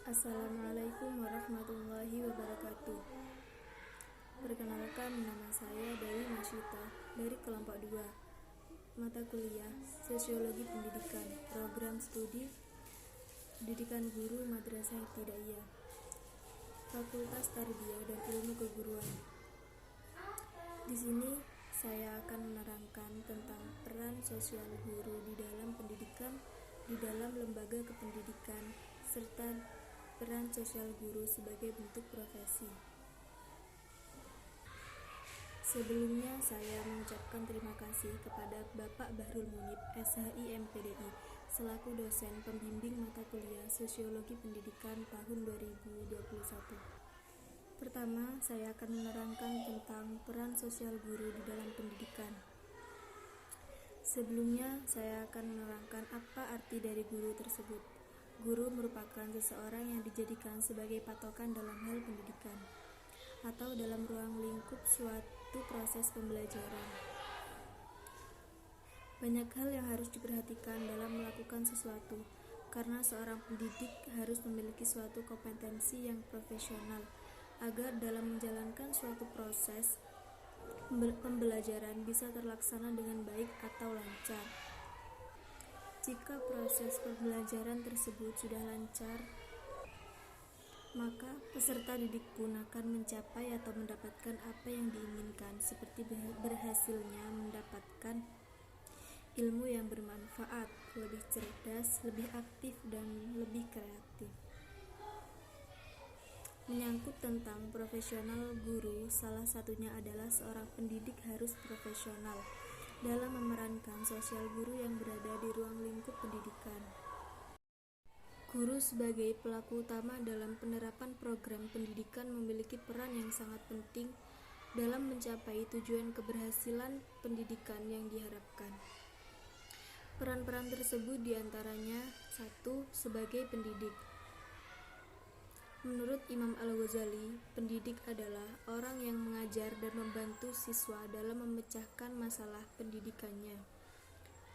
Assalamualaikum warahmatullahi wabarakatuh. Perkenalkan, nama saya Dewi Masyita dari kelompok 2, mata kuliah Sosiologi Pendidikan, program studi Pendidikan Guru Madrasah Ibtidaiyah, Fakultas Tarbiyah dan Ilmu Keguruan. Di sini saya akan menerangkan tentang peran sosial guru di dalam pendidikan, di dalam lembaga kependidikan, serta peran sosial guru sebagai bentuk profesi. Sebelumnya saya mengucapkan terima kasih kepada Bapak Bahrul Munib, SHI MPDI, selaku dosen pembimbing mata kuliah Sosiologi Pendidikan tahun 2021. Pertama, saya akan menerangkan tentang peran sosial guru di dalam pendidikan. Sebelumnya, saya akan menerangkan apa arti dari guru tersebut. Guru merupakan seseorang yang dijadikan sebagai patokan dalam hal pendidikan atau dalam ruang lingkup suatu proses pembelajaran. Banyak hal yang harus diperhatikan dalam melakukan sesuatu, karena seorang pendidik harus memiliki suatu kompetensi yang profesional agar dalam menjalankan suatu proses pembelajaran bisa terlaksana dengan baik atau lancar. Jika proses pembelajaran tersebut sudah lancar, maka peserta didik pun akan mencapai atau mendapatkan apa yang diinginkan, seperti berhasilnya mendapatkan ilmu yang bermanfaat, lebih cerdas, lebih aktif, dan lebih kreatif. Menyangkut tentang profesional guru, salah satunya adalah seorang pendidik harus profesional dalam memerankan sosial guru yang berada di ruang lingkup pendidikan. Guru sebagai pelaku utama dalam penerapan program pendidikan memiliki peran yang sangat penting dalam mencapai tujuan keberhasilan pendidikan yang diharapkan. Peran-peran tersebut diantaranya: 1. Sebagai pendidik. Menurut Imam Al-Ghazali, pendidik adalah orang yang mengajar dan membantu siswa dalam memecahkan masalah pendidikannya.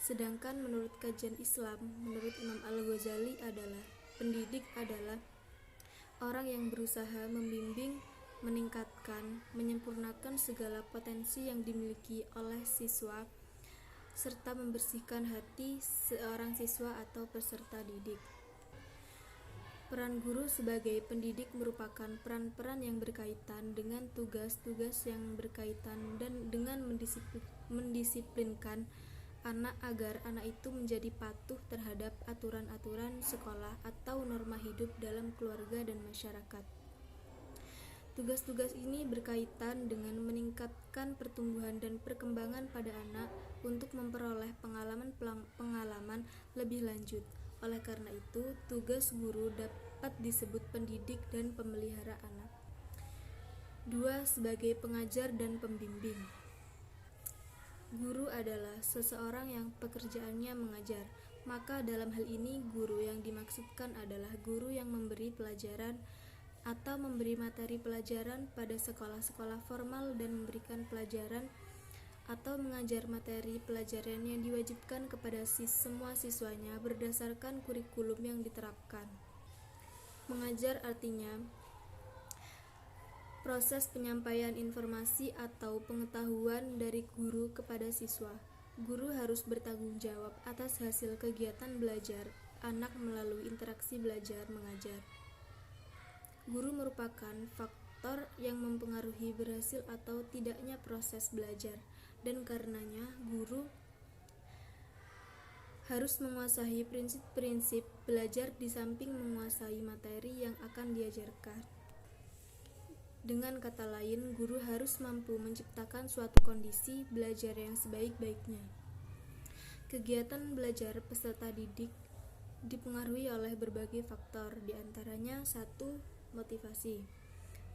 Sedangkan menurut kajian Islam, menurut Imam Al-Ghazali adalah pendidik adalah orang yang berusaha membimbing, meningkatkan, menyempurnakan segala potensi yang dimiliki oleh siswa, serta membersihkan hati seorang siswa atau peserta didik. Peran guru sebagai pendidik merupakan peran-peran yang berkaitan dengan tugas-tugas yang berkaitan dan dengan mendisiplinkan anak agar anak itu menjadi patuh terhadap aturan-aturan sekolah atau norma hidup dalam keluarga dan masyarakat. Tugas-tugas ini berkaitan dengan meningkatkan pertumbuhan dan perkembangan pada anak untuk memperoleh pengalaman lebih lanjut. Oleh karena itu, tugas guru dapat disebut pendidik dan pemelihara anak. 2. Sebagai pengajar dan pembimbing. Guru adalah seseorang yang pekerjaannya mengajar, maka dalam hal ini guru yang dimaksudkan adalah guru yang memberi pelajaran atau memberi materi pelajaran pada sekolah-sekolah formal dan memberikan pelajaran atau mengajar materi pelajaran yang diwajibkan kepada semua siswanya berdasarkan kurikulum yang diterapkan. Mengajar artinya proses penyampaian informasi atau pengetahuan dari guru kepada siswa. Guru harus bertanggung jawab atas hasil kegiatan belajar anak melalui interaksi belajar mengajar. Guru merupakan faktor yang mempengaruhi berhasil atau tidaknya proses belajar, dan karenanya guru harus menguasai prinsip-prinsip belajar di samping menguasai materi yang akan diajarkan. Dengan kata lain, guru harus mampu menciptakan suatu kondisi belajar yang sebaik-baiknya. Kegiatan belajar peserta didik dipengaruhi oleh berbagai faktor, diantaranya 1. Motivasi.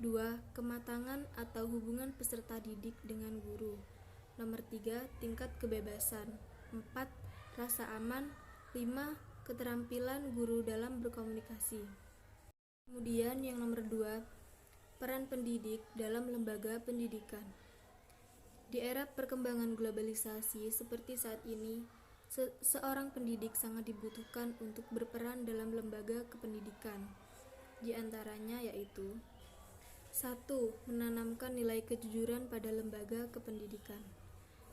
2. Kematangan atau hubungan peserta didik dengan guru. Nomor 3. Tingkat kebebasan. 4. Rasa aman. 5. Keterampilan guru dalam berkomunikasi. Kemudian yang nomor 2, peran pendidik dalam lembaga pendidikan. Di era perkembangan globalisasi seperti saat ini, seorang pendidik sangat dibutuhkan untuk berperan dalam lembaga kependidikan. Di antaranya yaitu 1. Menanamkan nilai kejujuran pada lembaga kependidikan.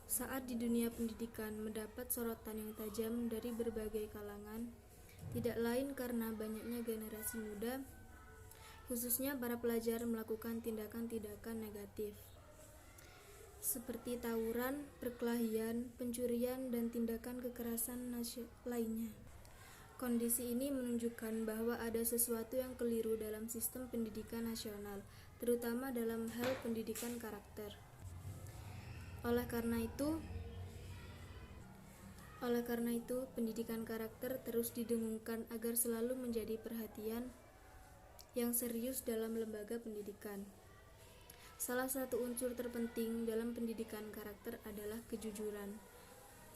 Saat di dunia pendidikan mendapat sorotan yang tajam dari berbagai kalangan, tidak lain karena banyaknya generasi muda, khususnya para pelajar melakukan tindakan-tindakan negatif seperti tawuran, perkelahian, pencurian, dan tindakan kekerasan lainnya. Kondisi ini menunjukkan bahwa ada sesuatu yang keliru dalam sistem pendidikan nasional, terutama dalam hal pendidikan karakter. Oleh karena itu, pendidikan karakter terus didengungkan agar selalu menjadi perhatian yang serius dalam lembaga pendidikan. Salah satu unsur terpenting dalam pendidikan karakter adalah kejujuran.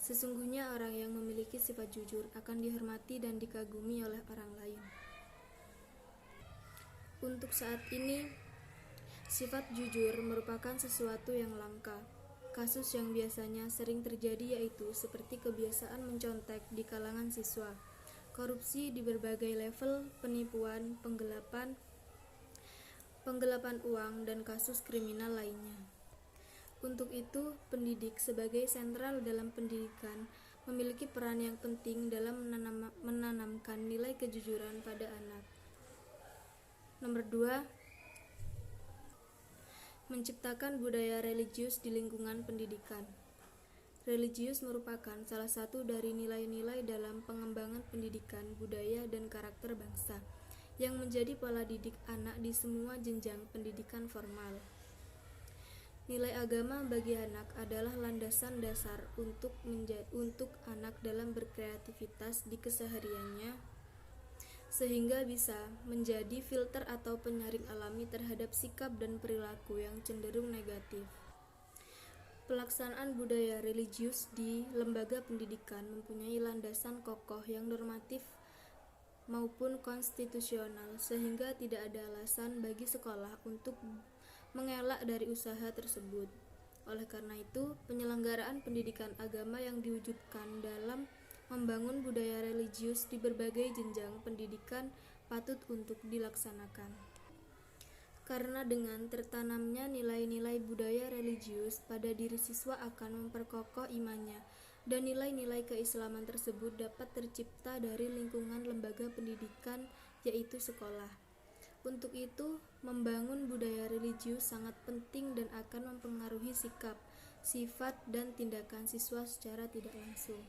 Sesungguhnya orang yang memiliki sifat jujur akan dihormati dan dikagumi oleh orang lain. Untuk saat ini, sifat jujur merupakan sesuatu yang langka. Kasus yang biasanya sering terjadi yaitu seperti kebiasaan mencontek di kalangan siswa, korupsi di berbagai level, penipuan, penggelapan uang, dan kasus kriminal lainnya. Untuk itu, pendidik sebagai sentral dalam pendidikan memiliki peran yang penting dalam menanamkan nilai kejujuran pada anak. Nomor 2, menciptakan budaya religius di lingkungan pendidikan. Religius merupakan salah satu dari nilai-nilai dalam pengembangan pendidikan, budaya, dan karakter bangsa yang menjadi pola didik anak di semua jenjang pendidikan formal. Nilai agama bagi anak adalah landasan dasar untuk anak dalam berkreativitas di kesehariannya, sehingga bisa menjadi filter atau penyaring alami terhadap sikap dan perilaku yang cenderung negatif. Pelaksanaan budaya religius di lembaga pendidikan mempunyai landasan kokoh yang normatif maupun konstitusional, sehingga tidak ada alasan bagi sekolah untuk mengelak dari usaha tersebut. Oleh karena itu, penyelenggaraan pendidikan agama yang diwujudkan dalam membangun budaya religius di berbagai jenjang pendidikan patut untuk dilaksanakan. Karena dengan tertanamnya nilai-nilai budaya religius pada diri siswa akan memperkokoh imannya, dan nilai-nilai keislaman tersebut dapat tercipta dari lingkungan lembaga pendidikan, yaitu sekolah. Untuk itu, membangun budaya religius sangat penting dan akan mempengaruhi sikap, sifat, dan tindakan siswa secara tidak langsung.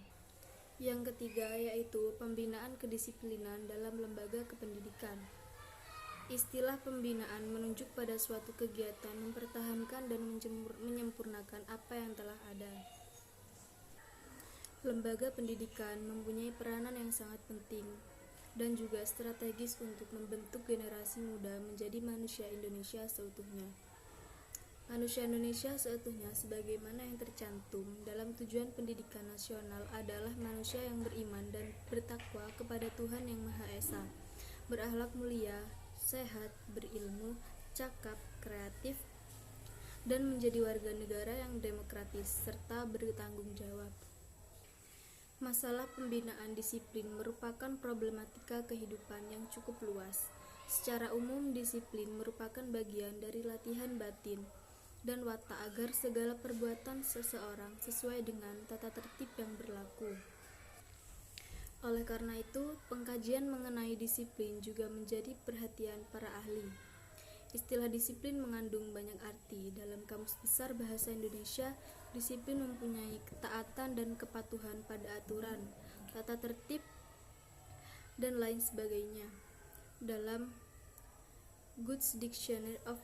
Yang ketiga yaitu pembinaan kedisiplinan dalam lembaga kependidikan. Istilah pembinaan menunjuk pada suatu kegiatan mempertahankan dan menyempurnakan apa yang telah ada. Lembaga pendidikan mempunyai peranan yang sangat penting dan juga strategis untuk membentuk generasi muda menjadi manusia Indonesia seutuhnya. Manusia Indonesia seutuhnya sebagaimana yang tercantum dalam tujuan pendidikan nasional adalah manusia yang beriman dan bertakwa kepada Tuhan Yang Maha Esa, berakhlak mulia, sehat, berilmu, cakap, kreatif, dan menjadi warga negara yang demokratis serta bertanggung jawab. Masalah pembinaan disiplin merupakan problematika kehidupan yang cukup luas. Secara umum, disiplin merupakan bagian dari latihan batin dan watak agar segala perbuatan seseorang sesuai dengan tata tertib yang berlaku. Oleh karena itu, pengkajian mengenai disiplin juga menjadi perhatian para ahli. Istilah disiplin mengandung banyak arti. Dalam Kamus Besar Bahasa Indonesia, disiplin mempunyai ketaatan dan kepatuhan pada aturan, tata tertib, dan lain sebagainya. Dalam Goods Dictionary of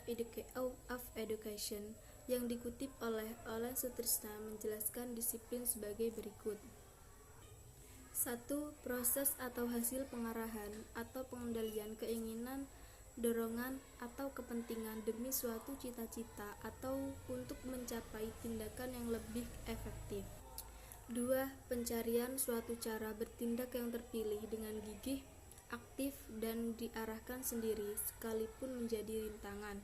Education yang dikutip oleh Olen Sutrisna menjelaskan disiplin sebagai berikut. 1. Proses atau hasil pengarahan atau pengendalian keinginan, dorongan, atau kepentingan demi suatu cita-cita atau untuk mencapai tindakan yang lebih efektif. 2. Pencarian suatu cara bertindak yang terpilih dengan gigih, aktif, dan diarahkan sendiri sekalipun menjadi rintangan.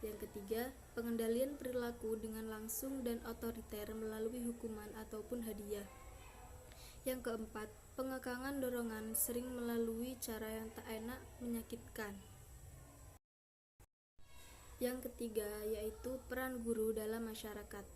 Yang ketiga, pengendalian perilaku dengan langsung dan otoriter melalui hukuman ataupun hadiah. Yang keempat, pengekangan dorongan sering melalui cara yang tak enak, menyakitkan. Yang ketiga yaitu peran guru dalam masyarakat.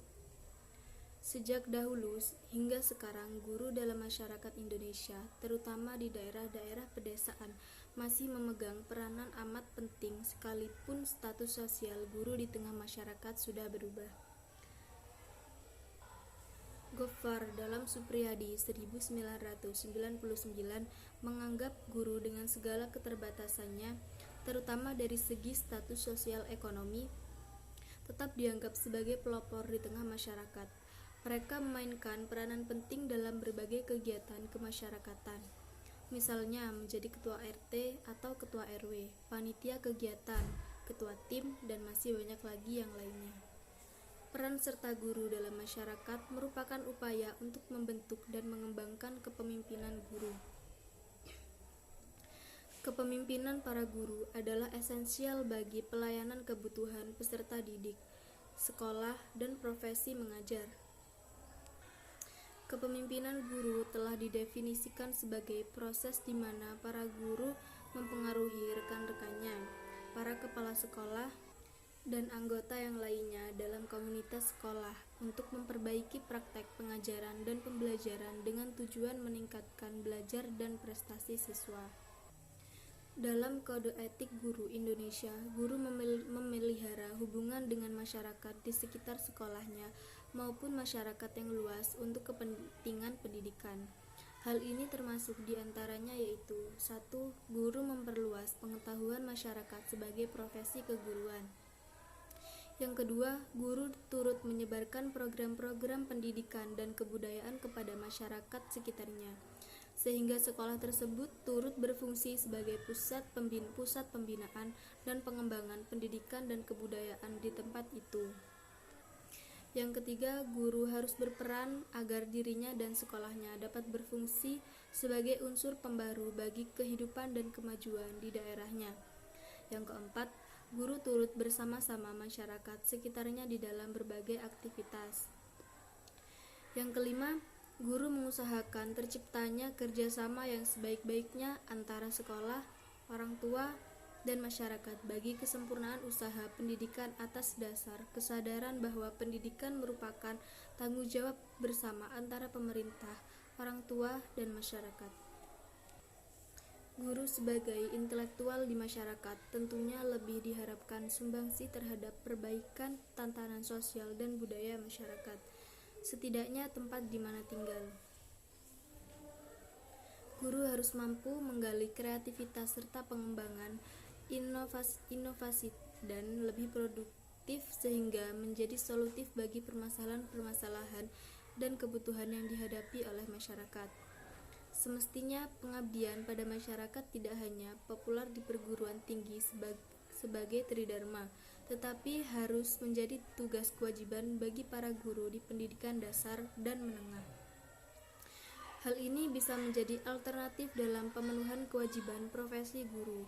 Sejak dahulu hingga sekarang, guru dalam masyarakat Indonesia, terutama di daerah-daerah pedesaan, masih memegang peranan amat penting sekalipun status sosial guru di tengah masyarakat sudah berubah. Gofar dalam Supriyadi 1999 menganggap guru dengan segala keterbatasannya, terutama dari segi status sosial ekonomi, tetap dianggap sebagai pelopor di tengah masyarakat. Mereka memainkan peranan penting dalam berbagai kegiatan kemasyarakatan, misalnya menjadi ketua RT atau ketua RW, panitia kegiatan, ketua tim, dan masih banyak lagi yang lainnya. Peran serta guru dalam masyarakat merupakan upaya untuk membentuk dan mengembangkan kepemimpinan guru. Kepemimpinan para guru adalah esensial bagi pelayanan kebutuhan peserta didik, sekolah, dan profesi mengajar. Kepemimpinan guru telah didefinisikan sebagai proses di mana para guru mempengaruhi rekan-rekannya, para kepala sekolah, dan anggota yang lainnya dalam komunitas sekolah untuk memperbaiki praktek pengajaran dan pembelajaran dengan tujuan meningkatkan belajar dan prestasi siswa. Dalam Kode Etik Guru Indonesia, guru memelihara hubungan dengan masyarakat di sekitar sekolahnya maupun masyarakat yang luas untuk kepentingan pendidikan. Hal ini termasuk diantaranya yaitu 1. Guru memperluas pengetahuan masyarakat sebagai profesi keguruan. Yang kedua, guru turut menyebarkan program-program pendidikan dan kebudayaan kepada masyarakat sekitarnya, sehingga sekolah tersebut turut berfungsi sebagai pusat pembinaan dan pengembangan pendidikan dan kebudayaan di tempat itu. Yang ketiga, guru harus berperan agar dirinya dan sekolahnya dapat berfungsi sebagai unsur pembaru bagi kehidupan dan kemajuan di daerahnya. Yang keempat, guru turut bersama-sama masyarakat sekitarnya di dalam berbagai aktivitas. Yang kelima, guru mengusahakan terciptanya kerjasama yang sebaik-baiknya antara sekolah, orang tua, dan masyarakat bagi kesempurnaan usaha pendidikan atas dasar kesadaran bahwa pendidikan merupakan tanggung jawab bersama antara pemerintah, orang tua, dan masyarakat. Guru sebagai intelektual di masyarakat tentunya lebih diharapkan sumbangsi terhadap perbaikan tatanan sosial dan budaya masyarakat, setidaknya tempat di mana tinggal. Guru harus mampu menggali kreativitas serta pengembangan inovasi dan lebih produktif sehingga menjadi solutif bagi permasalahan-permasalahan dan kebutuhan yang dihadapi oleh masyarakat. Semestinya pengabdian pada masyarakat tidak hanya populer di perguruan tinggi sebagai tridharma, tetapi harus menjadi tugas kewajiban bagi para guru di pendidikan dasar dan menengah. Hal ini bisa menjadi alternatif dalam pemenuhan kewajiban profesi guru,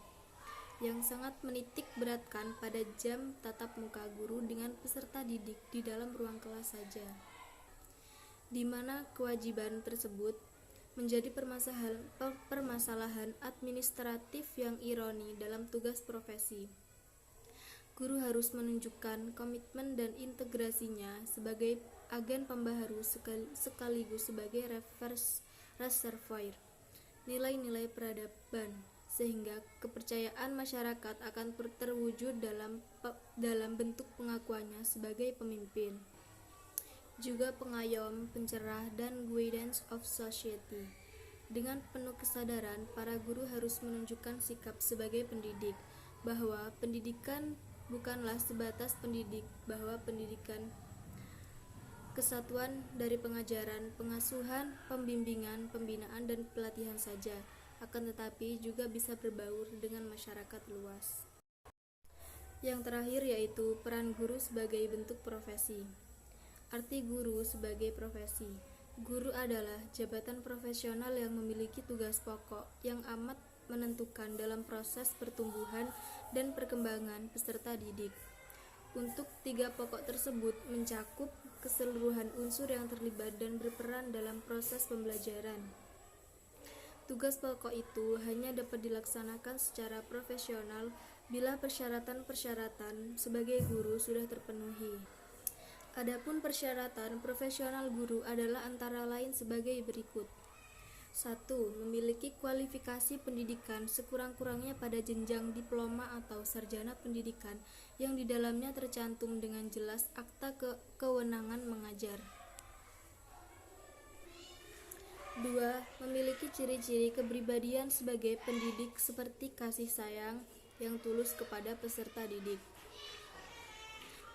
yang sangat menitik beratkan pada jam tatap muka guru dengan peserta didik di dalam ruang kelas saja, di mana kewajiban tersebut menjadi permasalahan administratif yang ironi dalam tugas profesi. Guru harus menunjukkan komitmen dan integrasinya sebagai agen pembaharu sekaligus sebagai reservoir nilai-nilai peradaban, sehingga kepercayaan masyarakat akan terwujud dalam bentuk pengakuannya sebagai pemimpin, juga pengayom, pencerah, dan guidance of society. Dengan penuh kesadaran, para guru harus menunjukkan sikap sebagai pendidik, bahwa pendidikan bukanlah sebatas pendidik, bahwa pendidikan kesatuan dari pengajaran, pengasuhan, pembimbingan, pembinaan, dan pelatihan saja, akan tetapi juga bisa berbaur dengan masyarakat luas. Yang terakhir yaitu peran guru sebagai bentuk profesi. Arti guru sebagai profesi. Guru adalah jabatan profesional yang memiliki tugas pokok yang amat menentukan dalam proses pertumbuhan dan perkembangan peserta didik. Untuk 3 pokok tersebut mencakup keseluruhan unsur yang terlibat dan berperan dalam proses pembelajaran. Tugas pokok itu hanya dapat dilaksanakan secara profesional bila persyaratan-persyaratan sebagai guru sudah terpenuhi. Adapun persyaratan profesional guru adalah antara lain sebagai berikut. 1. Memiliki kualifikasi pendidikan sekurang-kurangnya pada jenjang diploma atau sarjana pendidikan yang di dalamnya tercantum dengan jelas akta kewenangan mengajar. 2. Memiliki ciri-ciri kepribadian sebagai pendidik seperti kasih sayang yang tulus kepada peserta didik.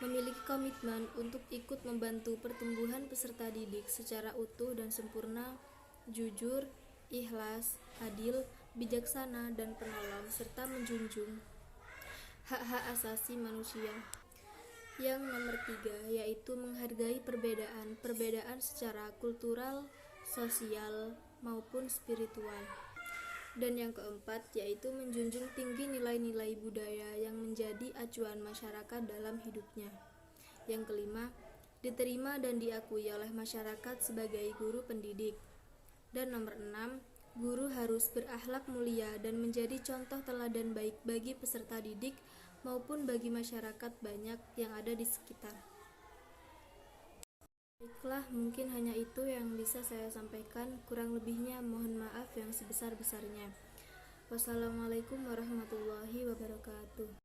Memiliki komitmen untuk ikut membantu pertumbuhan peserta didik secara utuh dan sempurna, jujur, ikhlas, adil, bijaksana, dan penolong, serta menjunjung hak-hak asasi manusia. Yang nomor 3, yaitu menghargai perbedaan secara kultural, sosial, maupun spiritual. Dan yang keempat, yaitu menjunjung tinggi nilai-nilai budaya yang menjadi acuan masyarakat dalam hidupnya. Yang kelima, diterima dan diakui oleh masyarakat sebagai guru pendidik. Dan nomor 6, guru harus berakhlak mulia dan menjadi contoh teladan baik bagi peserta didik maupun bagi masyarakat banyak yang ada di sekitar. Baiklah, mungkin hanya itu yang bisa saya sampaikan. Kurang lebihnya mohon maaf yang sebesar-besarnya. Wassalamualaikum warahmatullahi wabarakatuh.